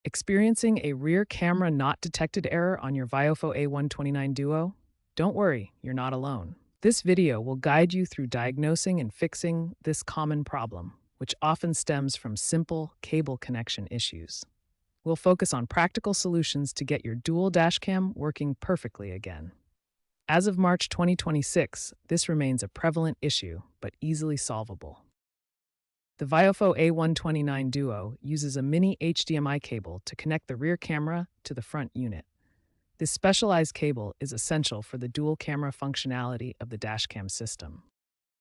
Experiencing a rear camera not detected error on your Viofo A129 Duo? Don't worry, you're not alone. This video will guide you through diagnosing and fixing this common problem, which often stems from simple cable connection issues. We'll focus on practical solutions to get your dual dashcam working perfectly again. As of March 2026, this remains a prevalent issue, but easily solvable. The Viofo A129 Duo uses a mini HDMI cable to connect the rear camera to the front unit. This specialized cable is essential for the dual camera functionality of the dashcam system.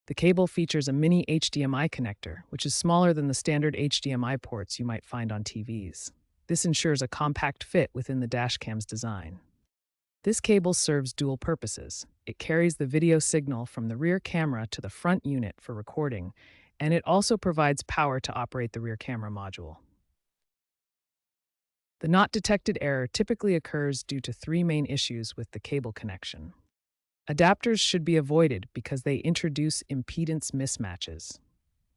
The cable features a mini HDMI connector, which is smaller than the standard HDMI ports you might find on TVs. This ensures a compact fit within the dashcam's design. This cable serves dual purposes. It carries the video signal from the rear camera to the front unit for recording, and it also provides power to operate the rear camera module. The not detected error typically occurs due to three main issues with the cable connection. Adapters should be avoided because they introduce impedance mismatches.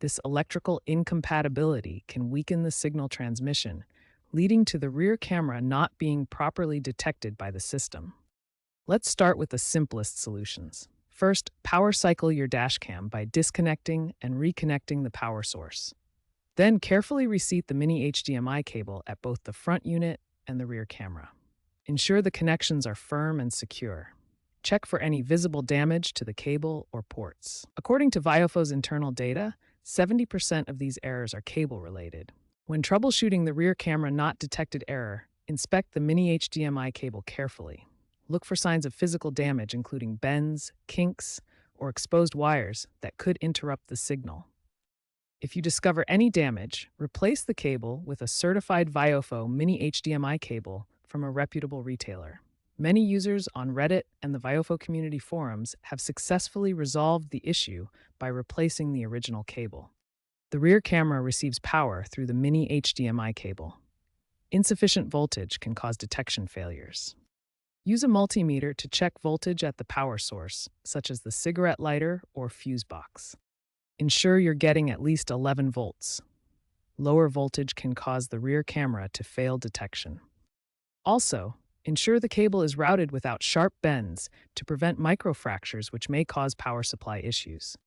This electrical incompatibility can weaken the signal transmission, leading to the rear camera not being properly detected by the system. Let's start with the simplest solutions. First, power cycle your dashcam by disconnecting and reconnecting the power source. Then carefully reseat the mini HDMI cable at both the front unit and the rear camera. Ensure the connections are firm and secure. Check for any visible damage to the cable or ports. According to Viofo's internal data, 70% of these errors are cable-related. When troubleshooting the rear camera not detected error, inspect the mini HDMI cable carefully. Look for signs of physical damage, including bends, kinks, or exposed wires that could interrupt the signal. If you discover any damage, replace the cable with a certified Viofo mini HDMI cable from a reputable retailer. Many users on Reddit and the Viofo community forums have successfully resolved the issue by replacing the original cable. The rear camera receives power through the mini HDMI cable. Insufficient voltage can cause detection failures. Use a multimeter to check voltage at the power source, such as the cigarette lighter or fuse box. Ensure you're getting at least 11 volts. Lower voltage can cause the rear camera to fail detection. Also, ensure the cable is routed without sharp bends to prevent microfractures, which may cause power supply issues.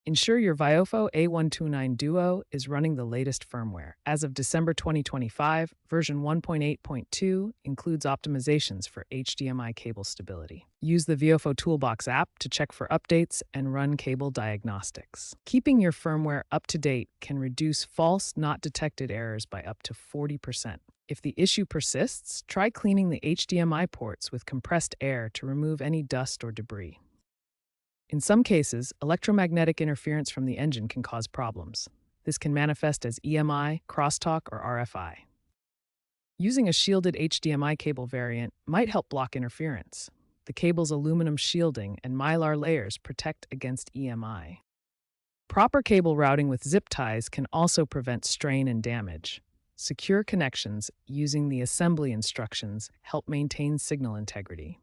Ensure your Viofo A129 Duo is running the latest firmware. As of December 2025, version 1.8.2 includes optimizations for HDMI cable stability. Use the Viofo Toolbox app to check for updates and run cable diagnostics. Keeping your firmware up to date can reduce false, not detected errors by up to 40%. If the issue persists, try cleaning the HDMI ports with compressed air to remove any dust or debris. In some cases, electromagnetic interference from the engine can cause problems. This can manifest as EMI, crosstalk, or RFI. Using a shielded HDMI cable variant might help block interference. The cable's aluminum shielding and mylar layers protect against EMI. Proper cable routing with zip ties can also prevent strain and damage. Secure connections using the assembly instructions help maintain signal integrity.